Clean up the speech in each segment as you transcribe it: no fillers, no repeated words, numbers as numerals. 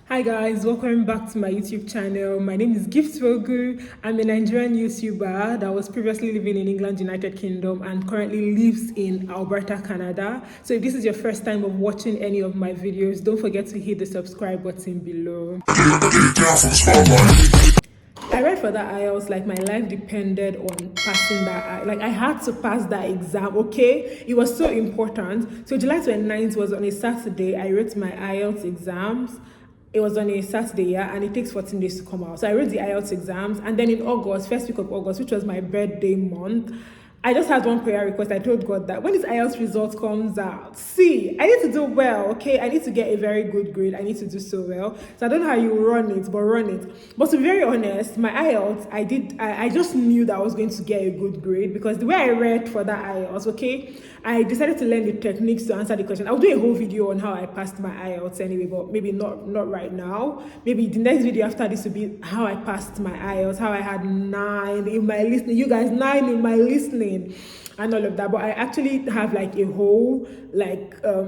Hi guys, welcome back to my YouTube channel. My name is Gift Rogu. I'm a Nigerian YouTuber that was previously living in England, United Kingdom, and currently lives in Alberta, Canada. So if this is your first time of watching any of my videos, don't forget to hit the subscribe button below. I read for that IELTS like my life depended on passing that. Like I had to pass that exam, okay? It was so important. So July 29th was on a Saturday. I wrote my IELTS exams. It was on a Saturday, yeah, and it takes 14 days to come out. So I wrote the IELTS exams, and then in August, first week of August, which was my birthday month, I just had one prayer request. I told God that when this IELTS result comes out, see, I need to do well, okay? I need to get a very good grade. I need to do so well. So I don't know how you run it, but run it. But to be very honest, my IELTS, I just knew that I was going to get a good grade because the way I read for that IELTS, okay, I decided to learn the techniques to answer the question. I'll do a whole video on how I passed my IELTS anyway, but maybe not right now. Maybe the next video after this will be how I passed my IELTS, how I had 9 in my listening. You guys, 9 in my listening and all of that. But I actually have like a whole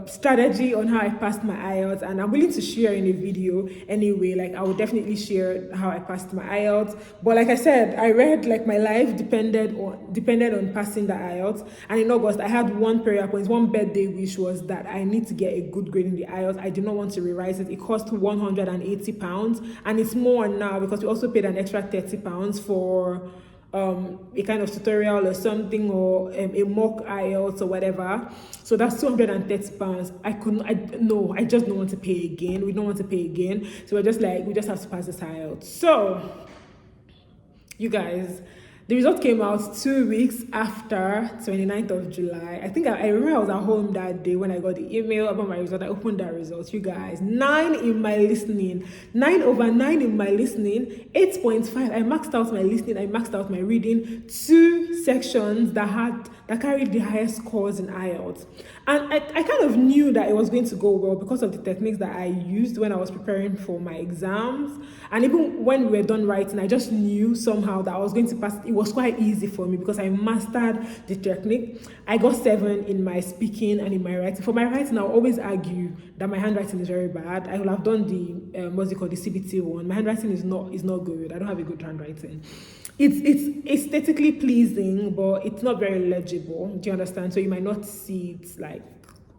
strategy on how I passed my IELTS, and I'm willing to share in a video anyway. Like I will definitely share how I passed my IELTS. But like I said, I read like my life depended on passing the IELTS. And in August, I had one prayer point, one birthday wish was that I need to get a good grade in the IELTS. I did not want to rewrite it. It cost £180, and it's more now because we also paid an extra £30 for a kind of tutorial or something, or a mock IELTS or whatever. So that's £230. I just don't want to pay again. We don't want to pay again. So we're just like, we just have to pass this IELTS. So you guys, the result came out 2 weeks after 29th of July. I think I remember I was at home that day when I got the email about my result. I opened that result. You guys, 9 in my listening, 9/9 in my listening, 8.5. I maxed out my listening. I maxed out my reading. 2 sections that carried the highest scores in IELTS. And I kind of knew that it was going to go well because of the techniques that I used when I was preparing for my exams. And even when we were done writing, I just knew somehow that I was going to pass. It was quite easy for me because I mastered the technique. I got 7 in my speaking and in my writing. For my writing, I'll always argue that my handwriting is very bad. I will have done the what's it called, the CBT one. My handwriting is not good. I don't have a good handwriting. It's aesthetically pleasing, but it's not very legible. Do you understand? So you might not see it like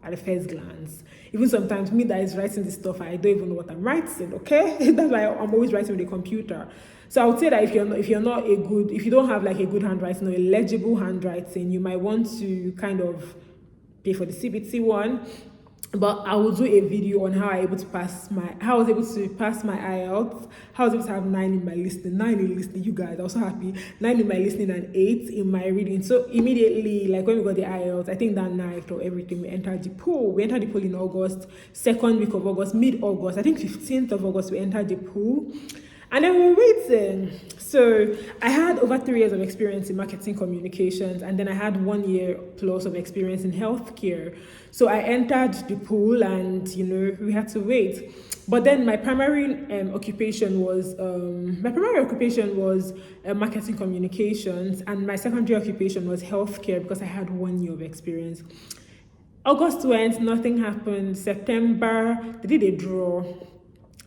at the first glance. Even sometimes me that is writing this stuff, I don't even know what I'm writing. Okay, that's why I'm always writing with a computer. So I would say that if you don't have like a good handwriting or a legible handwriting, you might want to kind of pay for the CBT one. But I will do a video on how I was able to pass my IELTS, how I was able to have 9 in my listening, 9 in listening. You guys, I was so happy. 9 in my listening and 8 in my reading. So immediately, like when we got the IELTS, I think that night or everything, we entered the pool. We entered the pool in August, second week of August, mid-August. I think 15th of August, we entered the pool. And then we were waiting. So I had over 3 years of experience in marketing communications, and then I had 1 year plus of experience in healthcare. So I entered the pool, and we had to wait. But then my primary occupation was marketing communications, and my secondary occupation was healthcare because I had 1 year of experience. August went, nothing happened. September, they did a draw.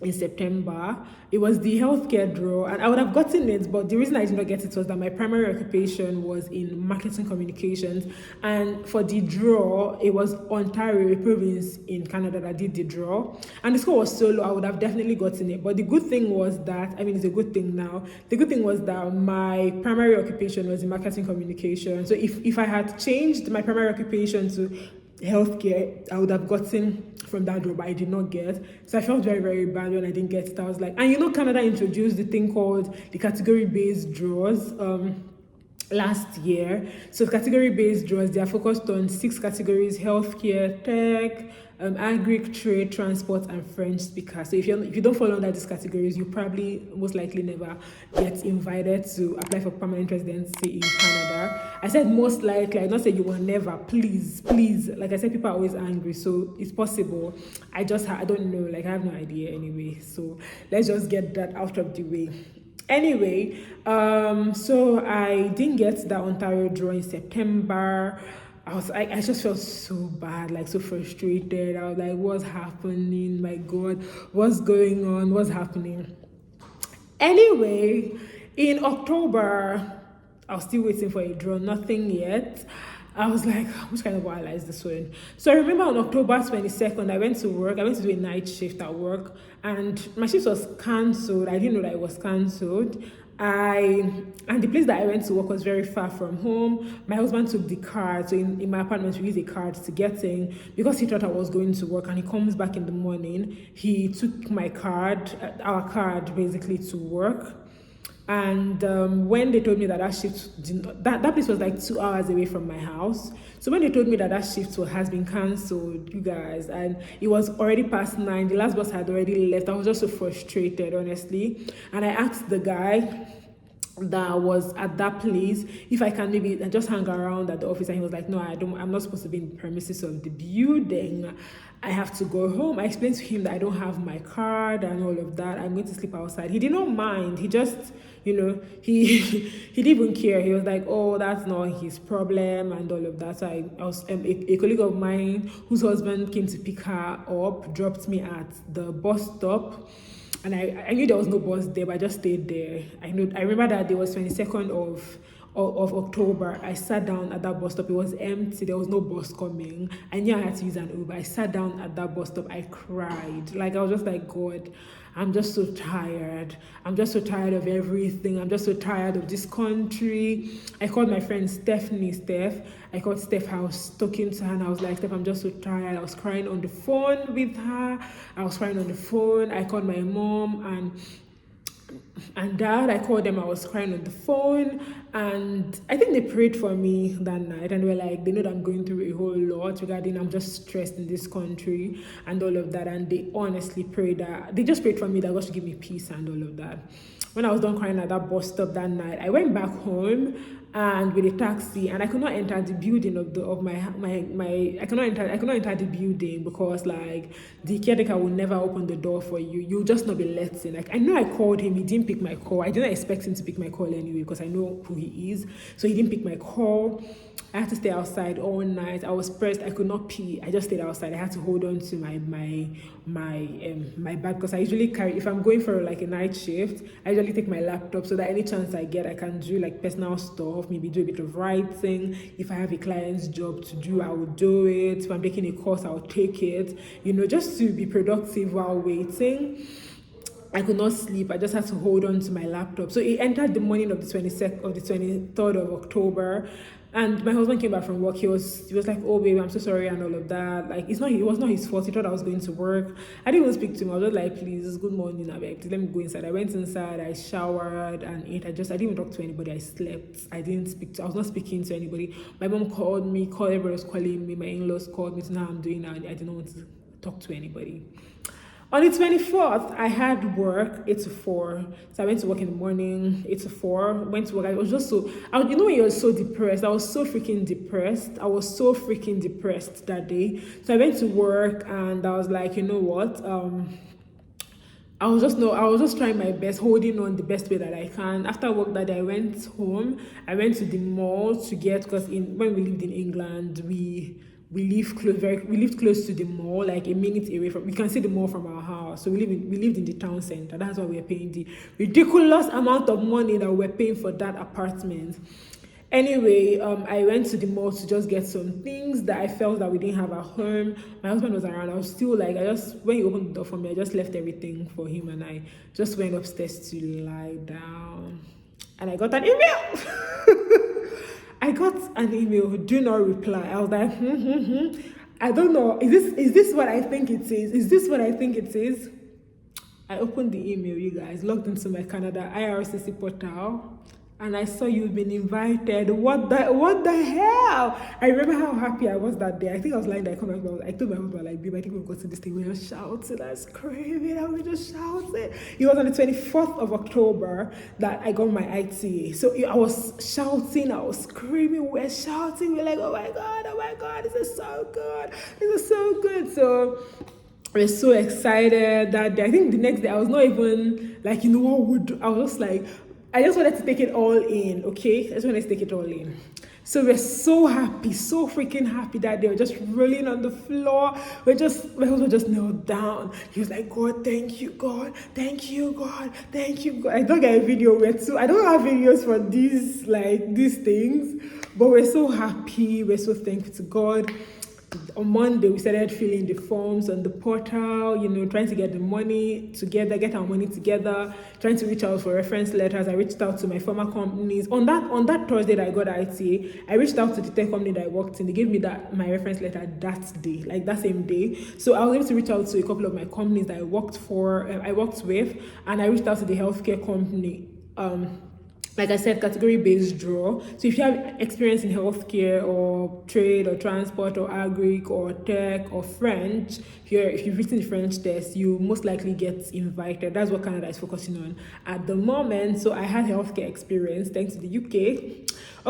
In September, it was the healthcare draw, and I would have gotten it, but the reason I did not get it was that my primary occupation was in marketing communications, and for the draw, it was Ontario, a province in Canada, that did the draw, and the score was so low, I would have definitely gotten it. But the good thing was that, it's a good thing now, the good thing was that my primary occupation was in marketing communication. So if I had changed my primary occupation to healthcare, I would have gotten from that draw, but I did not get. So I felt very, very bad when I didn't get it. I was like, and Canada introduced the thing called the category-based draws last year. So category-based draws, they are focused on 6 categories: healthcare, tech, agri, trade, transport, and French speaker. So if you don't fall under these categories, you probably most likely never get invited to apply for permanent residency in Canada. I said most likely, I don't say you will never. Please. Like I said, people are always angry, so it's possible. I don't know. Like I have no idea anyway. So let's just get that out of the way. Anyway, so I didn't get that Ontario draw in September. I just felt so bad, like so frustrated. I was like, what's happening? My God, what's going on? What's happening? Anyway, in October, I was still waiting for a draw, nothing yet. I was like, which kind of while is this one? So I remember on October 22nd, I went to work. I went to do a night shift at work, and my shift was cancelled. I didn't know that it was cancelled. And the place that I went to work was very far from home. My husband took the card, so in my apartment we use a card to get in because he thought I was going to work. And he comes back in the morning. He took my card, our card, basically to work. And when they told me that that shift that place was like 2 hours away from my house, so when they told me that that shift has been cancelled, you guys, and it was already past 9, the last bus had already left, I was just so frustrated, honestly. And I asked the guy that was at that place if I can maybe just hang around at the office, and he was like, no, I'm not supposed to be in the premises of the building. I have to go home. I explained to him that I don't have my card and all of that. I'm going to sleep outside. He did not mind. He just, he didn't even care. He was like, oh, that's not his problem and all of that. So I was a colleague of mine whose husband came to pick her up, dropped me at the bus stop. And I knew there was no bus there, but I just stayed there. I remember that day was 22nd of October. I sat down at that bus stop. It was empty. There was no bus coming. I knew I had to use an Uber. I sat down at that bus stop. I cried. Like, I was just like, God, I'm just so tired. I'm just so tired of everything. I'm just so tired of this country. I called my friend Steph. I called Steph. I was talking to her and I was like, Steph, I'm just so tired. I was crying on the phone with her. I called my mom and dad. I called them. I was crying on the phone, and I think they prayed for me that night, and they were like, they know that I'm going through a whole lot regarding I'm just stressed in this country and all of that, and they honestly prayed that they just prayed for me that God should give me peace and all of that. When I was done crying at that bus stop that night, I went back home and with a taxi, and I could not enter the building I could not enter the building because like the caretaker will never open the door for you. You'll just not be let in. Like, I know I called him, he didn't pick my call. I didn't expect him to pick my call anyway because I know who he is. So he didn't pick my call. I had to stay outside all night. I was pressed. I could not pee. I just stayed outside. I had to hold on to my bag because I usually carry, if I'm going for like a night shift, I usually take my laptop so that any chance I get, I can do like personal stuff, maybe do a bit of writing. If I have a client's job to do, I will do it. If I'm taking a course, I'll take it, just to be productive while waiting. I could not sleep. I just had to hold on to my laptop. So it entered the morning of the 23rd of October. And my husband came back from work. He was like, oh baby, I'm so sorry and all of that. Like, it was not his fault. He thought I was going to work. I didn't even speak to him. I was just like, please, good morning, please let me go inside. I went inside, I showered and ate. I didn't even talk to anybody. I slept. I was not speaking to anybody. My mom called me, everybody was calling me, my in-laws called me to know how I'm doing now. I didn't want to talk to anybody. On the 24th, I had work 8 to 4. So I went to work in the morning, 8 to 4. Went to work. I was just when you're so depressed, I was so freaking depressed. That day. So I went to work and I was like, you know what? I was just trying my best, holding on the best way that I can. After work that day, I went home. I went to the mall to get, because when we lived in England, we lived close to the mall, like a minute away from. We can see the mall from our house. So we lived in the town center. That's why we were paying the ridiculous amount of money that we were paying for that apartment. Anyway, I went to the mall to just get some things that I felt that we didn't have at home. My husband was around. I was still like, when he opened the door for me, I just left everything for him and I just went upstairs to lie down. And I got an email. I got an email, do not reply. I was like, I don't know. Is this what I think it is? Is this what I think it is? I opened the email, you guys, logged into my Canada IRCC portal, and I saw you've been invited. What the hell? I remember how happy I was that day. I think I was lying there. I told my husband, like, babe, I think we've got to this thing. We were shouting, I was screaming, and we just shouting. It was on the 24th of October that I got my ITA. So I was shouting, I was screaming, we're shouting. We're like, oh my God, this is so good. So we're so excited that day. I think the next day I was not even like, I was just like, I just wanted to take it all in, okay? I just wanted to take it all in. So we're so happy, so freaking happy that they were just rolling on the floor. My husband just knelt down. He was like, God, thank you, God, thank you, God, thank you, God. I don't get a video where too. I don't have videos for these things, but we're so happy. We're so thankful to God. On Monday, we started filling the forms on the portal, trying to get the money together, get our money together, trying to reach out for reference letters. I reached out to my former companies. On that Thursday that I got IT, I reached out to the tech company that I worked in. They gave me my reference letter that day, like that same day. So I was able to reach out to a couple of my companies that I worked with, and I reached out to the healthcare company. Like I said, category-based draw. So if you have experience in healthcare or trade or transport or agric or tech or French, if you've written the French test, you most likely get invited. That's what Canada is focusing on at the moment. So I had healthcare experience thanks to the UK.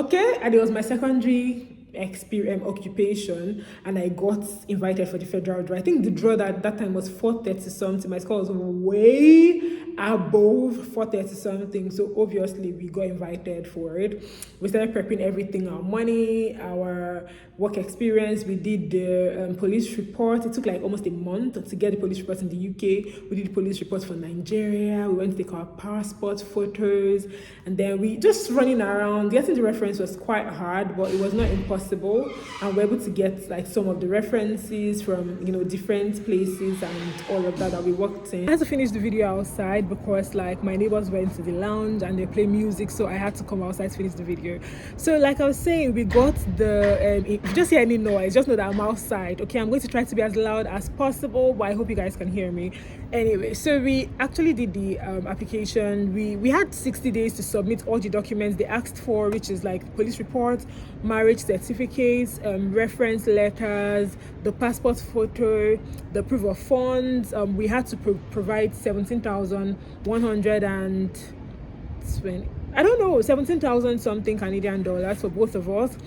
Okay, and it was my secondary occupation, and I got invited for the federal draw. I think the draw that time was 430 something. My score was way above 430 something, so obviously we got invited for it. We started prepping everything, our money, our work experience. We did the police report. It took like almost a month to get the police report in the UK. We did police reports for Nigeria. We went to take our passport photos, and then we just running around. Getting the reference was quite hard, but it was not impossible, and we were able to get like some of the references from different places and all of that we worked in. I had to finish the video outside because like my neighbors went to the lounge and they play music, so I had to come outside to finish the video. So like I was saying, we got the if you just hear any noise, just know that I'm outside. Okay, I'm going to try to be as loud as possible, but I hope you guys can hear me. Anyway, so we actually did the application. We had 60 days to submit all the documents they asked for, which is like police reports, marriage certificates, reference letters, the passport photo, the proof of funds. We had to provide 17,120, I don't know, 17,000 something Canadian dollars for both of us.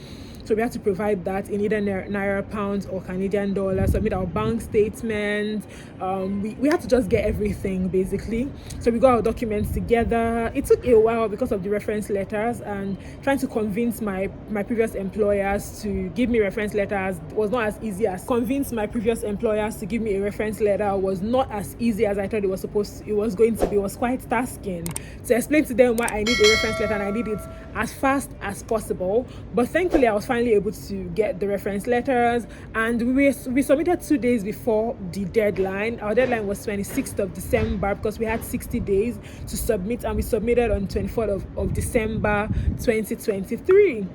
So we had to provide that in either Naira, pounds or Canadian dollars, submit our bank statement. We had to just get everything basically. So we got our documents together. It took a while because of the reference letters, and trying to convince my previous employers to give me reference letters was not as easy as convince my previous employers to give me a reference letter was not as easy as I thought it was going to be. It was quite tasking to explain to them why I need a reference letter and I need it as fast as possible. But thankfully I was finally able to get the reference letters, and we submitted 2 days before the deadline. Our deadline was 26th of December because we had 60 days to submit, and we submitted on 24th of December 2023.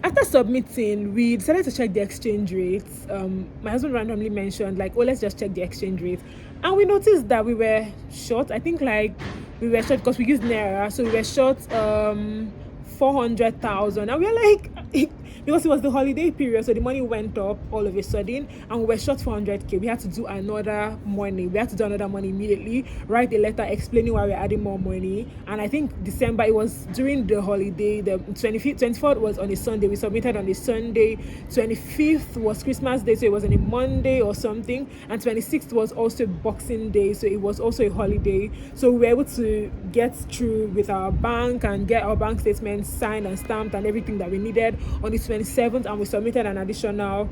After submitting, we decided to check the exchange rates. My husband randomly mentioned like, oh, let's just check the exchange rate, and we noticed that we were short. I think like we were short because we used Naira, so we were short 400,000, and we were like because it was the holiday period, so the money went up all of a sudden, and we were short 400k. We had to do another money. We had to do another money immediately, write a letter explaining why we're adding more money. And I think December, it was during the holiday. The 24th was on a Sunday. We submitted on a Sunday. 25th was Christmas Day, so it was on a Monday or something. And 26th was also Boxing Day, so it was also a holiday. So we were able to get through with our bank and get our bank statements signed and stamped and everything that we needed on the 27th, and we submitted an additional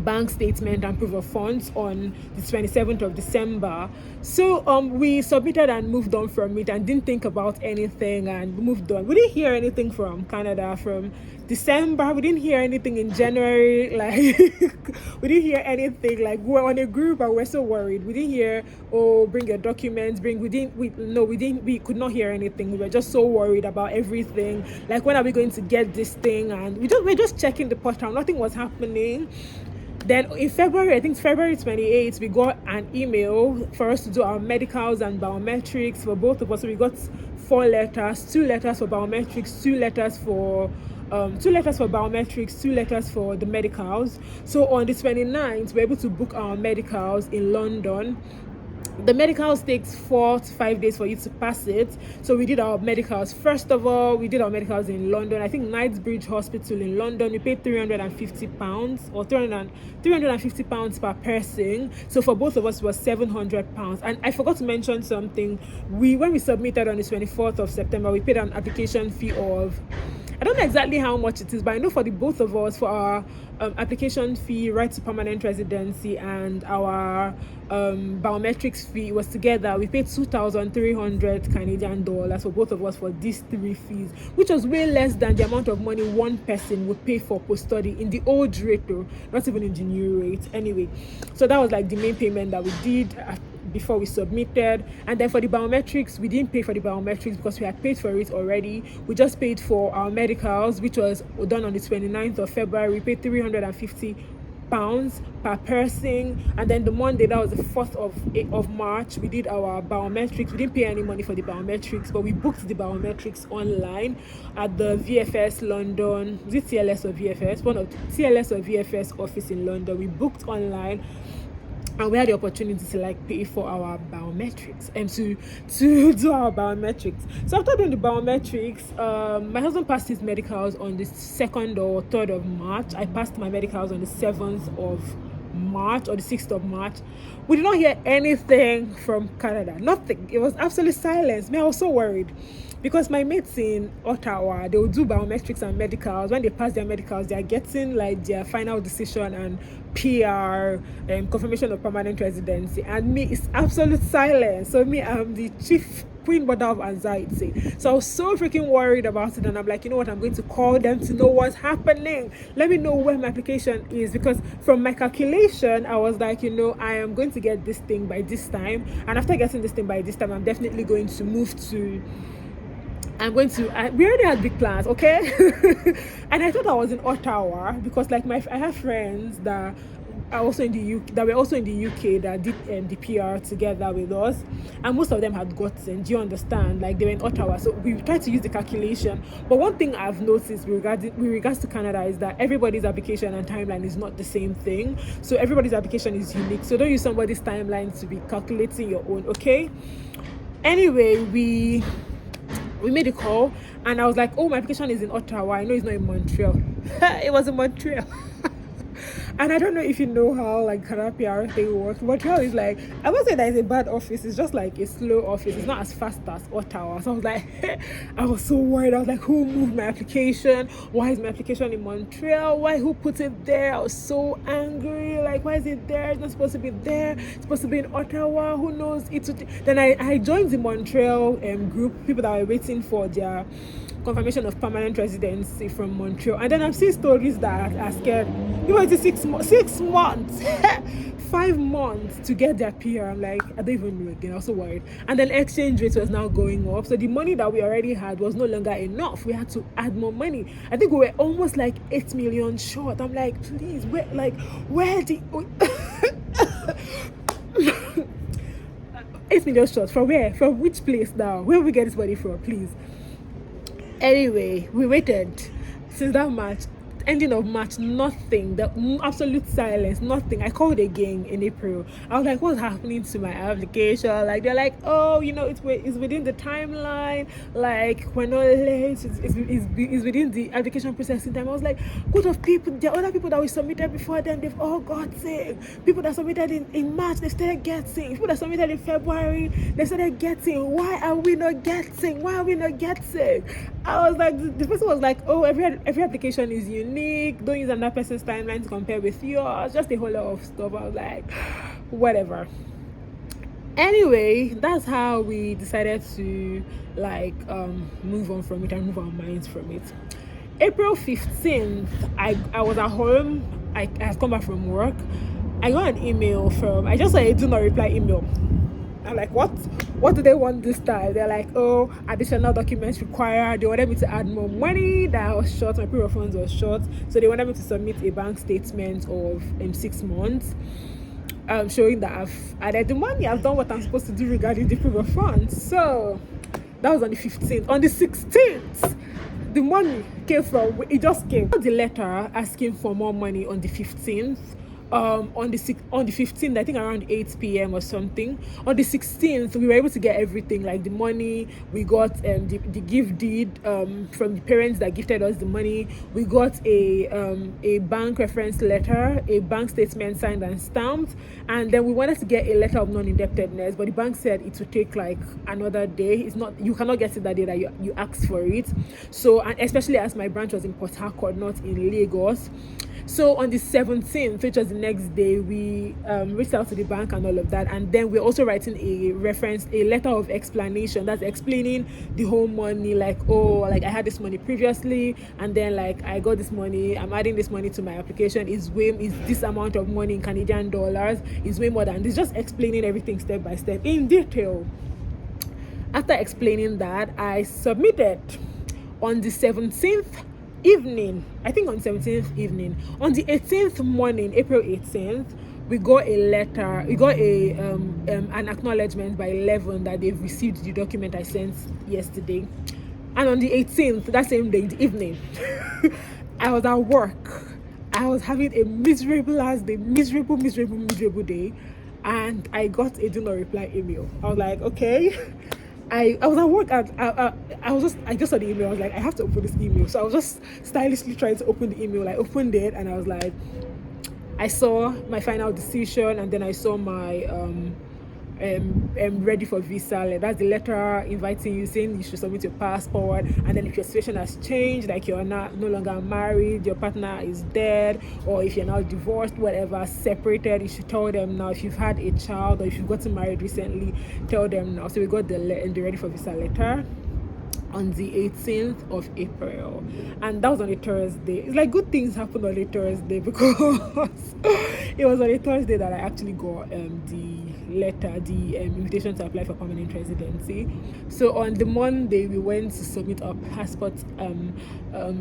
bank statement and proof of funds on the 27th of December. So we submitted and moved on from it and didn't think about anything and moved on. We didn't hear anything from Canada from December. We didn't hear anything in January. Like we didn't hear anything. Like we were on a group and we're so worried. We didn't hear, oh, bring your documents, we could not hear anything. We were just so worried about everything. Like, when are we going to get this thing? And we're just checking the portal. Nothing was happening. Then in February, I think February 28th, we got an email for us to do our medicals and biometrics for both of us. So we got 4 letters, 2 letters for biometrics, 2 letters for biometrics, 2 letters for the medicals. So on the 29th, we're able to book our medicals in London. The medicals takes 4 to 5 days for you to pass it. So we did our medicals. First of all, we did our medicals in London. I think Knightsbridge Hospital in London. We paid £350 or £350 per person. So for both of us, it was £700. And I forgot to mention something. When we submitted on the 24th of September, we paid an application fee of, I don't know exactly how much it is, but I know for the both of us, for our application fee, right to permanent residency, and our biometrics fee, was together. We paid 2,300 Canadian dollars for both of us for these three fees, which was way less than the amount of money one person would pay for post-study in the old rate, though, not even in the new rate. Anyway, so that was like the main payment that we did before we submitted. And then for the biometrics, we didn't pay for the biometrics because we had paid for it already. We just paid for our medicals, which was done on the 29th of February. We paid £350 per person. And then the Monday, that was the 4th of March, we did our biometrics. We didn't pay any money for the biometrics, but we booked the biometrics online at the VFS London. Is it TLS or VFS? One of the TLS or VFS office in London. We booked online, and we had the opportunity to like pay for our biometrics and to do our biometrics. So after doing the biometrics, my husband passed his medicals on the 2nd or 3rd of March. I passed my medicals on the 7th of March or the 6th of March. We did not hear anything from Canada. Nothing. It was absolute silence. I was so worried, because my mates in Ottawa, they will do biometrics and medicals. When they pass their medicals, they are getting like their final decision and PR, confirmation of permanent residency. And me, it's absolute silence. So me, I'm the chief queen mother of anxiety. So I was so freaking worried about it, and I'm like, you know what, I'm going to call them to know what's happening. Let me know where my application is, because from my calculation, I was like, you know, I am going to get this thing by this time, and after getting this thing by this time, I'm definitely going to move to we already had big plans, okay? And I thought I was in Ottawa, because like I have friends that are also in the UK, that were also in the UK, that did the PR together with us, and most of them had gotten, do you understand? Like they were in Ottawa, so we tried to use the calculation. But one thing I've noticed with regards to Canada is that everybody's application and timeline is not the same thing. So everybody's application is unique. So don't use somebody's timeline to be calculating your own, okay? Anyway, we made a call, and I was like, oh, my application is in Ottawa. I know it's not in Montreal. It was in Montreal. And I don't know if you know how like Canada PR thing works. Montreal is like, I won't say that it's a bad office, it's just like a slow office. It's not as fast as Ottawa. So I was like, I was so worried. I was like, who moved my application? Why is my application in Montreal? Who put it there? I was so angry. Like, why is it there? It's not supposed to be there. It's supposed to be in Ottawa. Who knows? Then I joined the Montreal group, people that were waiting for their confirmation of permanent residency from Montreal. And then I've seen stories that are scared. People waited 6 months 5 months to get their PR. I'm like, I don't even know again. I was so worried. And then exchange rate was now going up, so the money that we already had was no longer enough. We had to add more money. I think we were almost like 8 million short. I'm like, please, where the 8 million short from where? From which place now? Where we get this money from, please? Anyway, we waited since that March, ending of March, nothing, the absolute silence, nothing. I called again in April. I was like, what's happening to my application? Like, they're like, oh, you know, it's within the timeline, like, we're not late, it's within the application processing time. I was like, good of people, there are other people that we submitted before them, they've all gotten. People that submitted in March, they started getting. People that submitted in February, they started getting. Why are we not getting? I was like, the person was like, oh, every application is unique. Don't use another person's timeline to compare with yours. Just a whole lot of stuff. I was like, whatever. Anyway, that's how we decided to like move on from it and move our minds from it. April 15th, I was at home. I had come back from work. I got an email I just saw a do not reply email. I'm like, what do they want this time? They're like, oh, additional documents required. They wanted me to add more money that I was short. My proof of funds was short, so they wanted me to submit a bank statement of 6 months, showing that I've added the money. I've done what I'm supposed to do regarding the proof of funds. So that was on the 15th. On the 16th, the money came from, it just came. I got the letter asking for more money on the 15th On the 15th, I think around 8 p.m. or something. On the 16th, we were able to get everything, like the money. We got the gift deed from the parents that gifted us the money. We got a bank reference letter, a bank statement signed and stamped, and then we wanted to get a letter of non-indebtedness, but the bank said it would take like another day. It's not, you cannot get it that day that you asked for it. So, and especially as my branch was in Port Harcourt, not in Lagos. So on the 17th, which was the next day, we reached out to the bank and all of that, and then we're also writing a letter of explanation that's explaining the whole money, like, oh, like I had this money previously, and then like I got this money, I'm adding this money to my application, is this amount of money in Canadian dollars, is way more than this, just explaining everything step by step in detail. After explaining that, I submitted on the 17th evening. I think on 17th evening. On the 18th morning, April 18th, we got a letter. We got an acknowledgement by 11 that they've received the document I sent yesterday. And on the 18th, that same day, in the evening, I was at work. I was having a miserable ass day, miserable day, and I got a do not reply email. I was like, okay. I was at work and I just saw the email. I was like, I have to open this email. So I was just stylishly trying to open the email. I opened it and I was like, I saw my final decision, and then I saw my ready for visa. Like, that's the letter inviting you, saying you should submit your passport, and then if your situation has changed, like you're no longer married, your partner is dead, or if you're now divorced, whatever, separated, you should tell them now. If you've had a child or if you've gotten married recently, tell them now. So we got the ready for visa letter on the 18th of April, and that was on a Thursday. It's like good things happen on a Thursday, because it was on a Thursday that I actually got the letter, the invitation to apply for permanent residency. So on the Monday, we went to submit our passports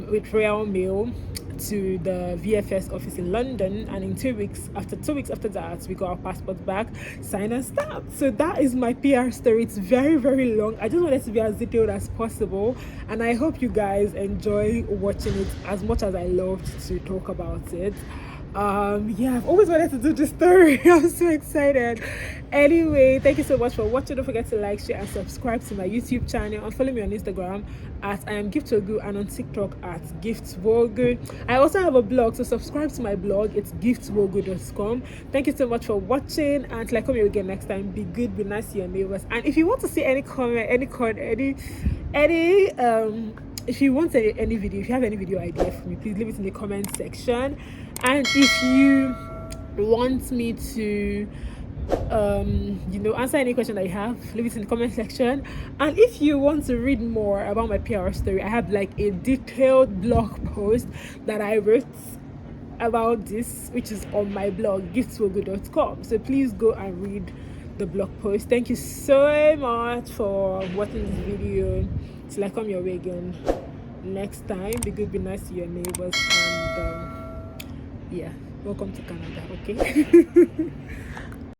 with Royal Mail to the VFS office in London, and in 2 weeks after that, we got our passports back, signed and stamped. So that is my PR story. It's very, very long. I just wanted to be as detailed as possible, and I hope you guys enjoy watching it as much as I loved to talk about it. I've always wanted to do this story. I'm so excited. Anyway, thank you so much for watching. Don't forget to like, share, and subscribe to my YouTube channel, and follow me on Instagram at I am Giftwogu, and on TikTok at Giftwogu. I also have a blog, so subscribe to my blog. It's giftwogu.com. Thank you so much for watching, and till I come here again next time, be good, be nice to your neighbors. And if you want to see any comment, if you want any video, if you have any video idea for me, please leave it in the comment section. And if you want me to answer any question that you have, leave it in the comment section. And if you want to read more about my PR story, I have like a detailed blog post that I wrote about this, which is on my blog giftwogu.com. So please go and read the blog post. Thank you so much for watching this video. Till I come your way again next time, be good, be nice to your neighbors, and welcome to Canada, okay?